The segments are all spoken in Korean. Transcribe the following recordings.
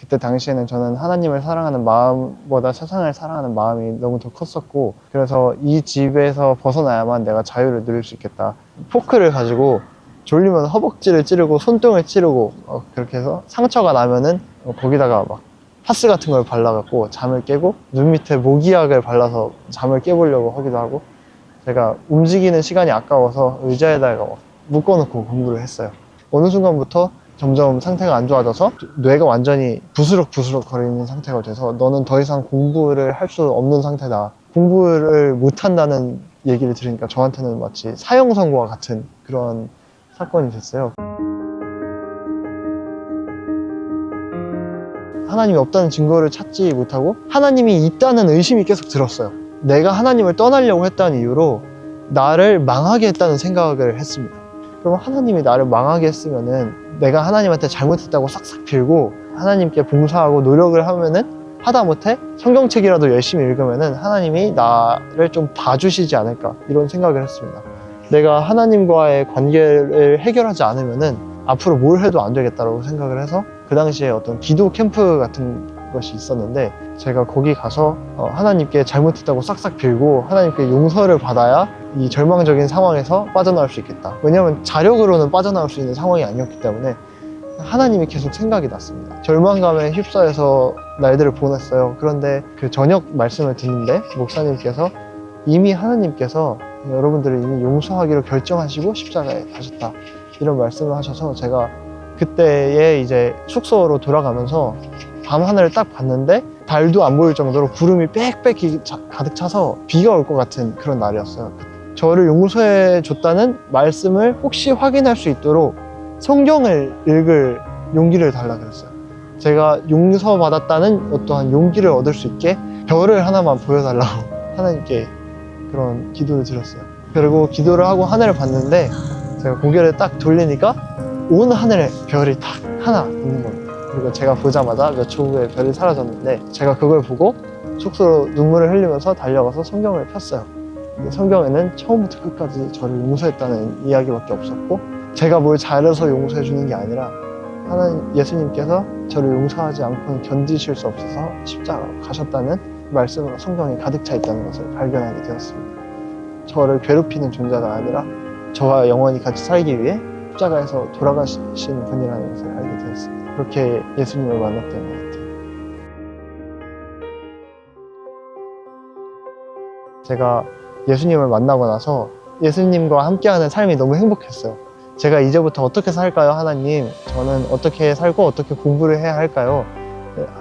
그때 당시에는 저는 하나님을 사랑하는 마음보다 세상을 사랑하는 마음이 너무 더 컸었고, 그래서 이 집에서 벗어나야만 내가 자유를 누릴 수 있겠다. 포크를 가지고 졸리면 허벅지를 찌르고 손등을 찌르고 그렇게 해서 상처가 나면은 거기다가 막 파스 같은 걸 발라갖고 잠을 깨고, 눈 밑에 모기약을 발라서 잠을 깨보려고 하기도 하고, 제가 움직이는 시간이 아까워서 의자에다가 막 묶어놓고 공부를 했어요. 어느 순간부터 점점 상태가 안 좋아져서 뇌가 완전히 부스럭부스럭 거리는 상태가 돼서 너는 더 이상 공부를 할 수 없는 상태다. 공부를 못한다는 얘기를 들으니까 저한테는 마치 사형 선고와 같은 그런 사건이 됐어요. 하나님이 없다는 증거를 찾지 못하고 하나님이 있다는 의심이 계속 들었어요. 내가 하나님을 떠나려고 했다는 이유로 나를 망하게 했다는 생각을 했습니다. 그럼 하나님이 나를 망하게 했으면은 내가 하나님한테 잘못했다고 싹싹 빌고 하나님께 봉사하고 노력을 하면은, 하다못해 성경책이라도 열심히 읽으면은 하나님이 나를 좀 봐주시지 않을까, 이런 생각을 했습니다. 내가 하나님과의 관계를 해결하지 않으면은 앞으로 뭘 해도 안 되겠다고 생각을 해서, 그 당시에 어떤 기도 캠프 같은 것이 있었는데 제가 거기 가서 하나님께 잘못했다고 싹싹 빌고 하나님께 용서를 받아야 이 절망적인 상황에서 빠져나올 수 있겠다. 왜냐하면 자력으로는 빠져나올 수 있는 상황이 아니었기 때문에 하나님이 계속 생각이 났습니다. 절망감에 휩싸여서 날들을 보냈어요. 그런데 그 저녁 말씀을 듣는데 목사님께서 이미 하나님께서 여러분들을 이미 용서하기로 결정하시고 십자가에 가셨다, 이런 말씀을 하셔서, 제가 그때에 이제 숙소로 돌아가면서 밤하늘을 딱 봤는데 달도 안 보일 정도로 구름이 빽빽히 가득 차서 비가 올 것 같은 그런 날이었어요. 저를 용서해 줬다는 말씀을 혹시 확인할 수 있도록 성경을 읽을 용기를 달라 그랬어요. 제가 용서받았다는 어떠한 용기를 얻을 수 있게 별을 하나만 보여달라고 하나님께 그런 기도를 드렸어요. 그리고 기도를 하고 하늘을 봤는데 제가 고개를 딱 돌리니까 온 하늘에 별이 딱 하나 있는 겁니다. 그리고 제가 보자마자 몇 초 후에 별이 사라졌는데, 제가 그걸 보고 속수로 눈물을 흘리면서 달려가서 성경을 폈어요. 성경에는 처음부터 끝까지 저를 용서했다는 이야기밖에 없었고, 제가 뭘 잘해서 용서해 주는 게 아니라 하나님, 예수님께서 저를 용서하지 않고는 견디실 수 없어서 십자가로 가셨다는 말씀으로 성경이 가득 차 있다는 것을 발견하게 되었습니다. 저를 괴롭히는 존재가 아니라 저와 영원히 같이 살기 위해 십자가에서 돌아가신 분이라는 것을 알게 되었습니다. 그렇게 예수님을 만났던 것 같아요. 제가 예수님을 만나고 나서 예수님과 함께하는 삶이 너무 행복했어요. 제가 이제부터 어떻게 살까요, 하나님? 저는 어떻게 살고 어떻게 공부를 해야 할까요?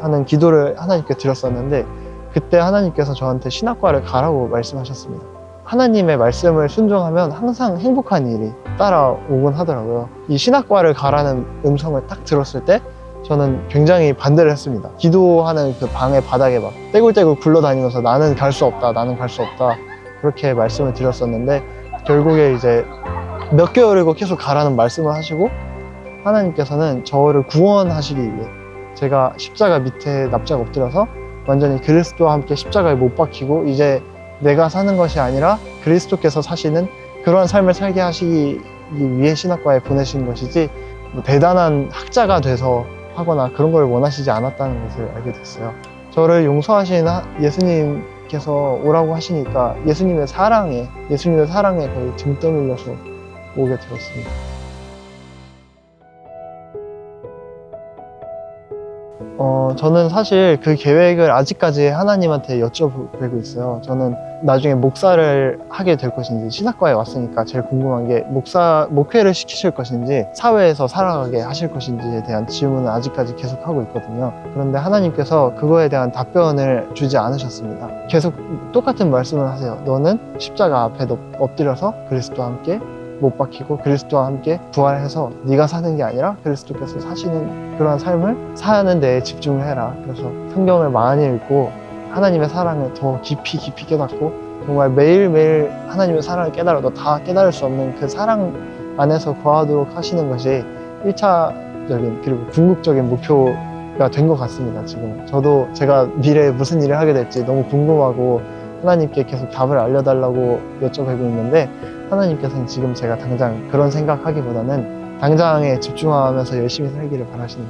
하는 기도를 하나님께 드렸었는데, 그때 하나님께서 저한테 신학과를 가라고 말씀하셨습니다. 하나님의 말씀을 순종하면 항상 행복한 일이 따라오곤 하더라고요. 이 신학과를 가라는 음성을 딱 들었을 때 저는 굉장히 반대를 했습니다. 기도하는 그 방의 바닥에 막 떼굴떼굴 굴러다니면서 나는 갈 수 없다, 나는 갈 수 없다, 그렇게 말씀을 드렸었는데, 결국에 이제 몇 개월이고 계속 가라는 말씀을 하시고, 하나님께서는 저를 구원하시기 위해 제가 십자가 밑에 납작 엎드려서 완전히 그리스도와 함께 십자가에 못 박히고 이제 내가 사는 것이 아니라 그리스도께서 사시는 그러한 삶을 살게 하시기 위해 신학과에 보내신 것이지, 뭐 대단한 학자가 돼서 하거나 그런 걸 원하시지 않았다는 것을 알게 됐어요. 저를 용서하신 예수님께서 오라고 하시니까 예수님의 사랑에 거의 등 떠밀려서 오게 되었습니다. 저는 사실 그 계획을 아직까지 하나님한테 여쭤보고 있어요. 저는 나중에 목사를 하게 될 것인지, 신학과에 왔으니까 제일 궁금한 게 목회를 시키실 것인지 사회에서 살아가게 하실 것인지에 대한 질문을 아직까지 계속 하고 있거든요. 그런데 하나님께서 그거에 대한 답변을 주지 않으셨습니다. 계속 똑같은 말씀을 하세요. 너는 십자가 앞에 엎드려서 그리스도와 함께 못 박히고 그리스도와 함께 부활해서 네가 사는 게 아니라 그리스도께서 사시는 그러한 삶을 사는 데에 집중을 해라. 그래서 성경을 많이 읽고 하나님의 사랑을 더 깊이 깨닫고, 정말 매일매일 하나님의 사랑을 깨달아도 다 깨달을 수 없는 그 사랑 안에서 거하도록 하시는 것이 1차적인 그리고 궁극적인 목표가 된 것 같습니다. 지금 저도 제가 미래에 무슨 일을 하게 될지 너무 궁금하고 하나님께 계속 답을 알려달라고 여쭤보고 있는데, 하나님께서는 지금 제가 당장 그런 생각하기보다는 당장에 집중하면서 열심히 살기를 바라시는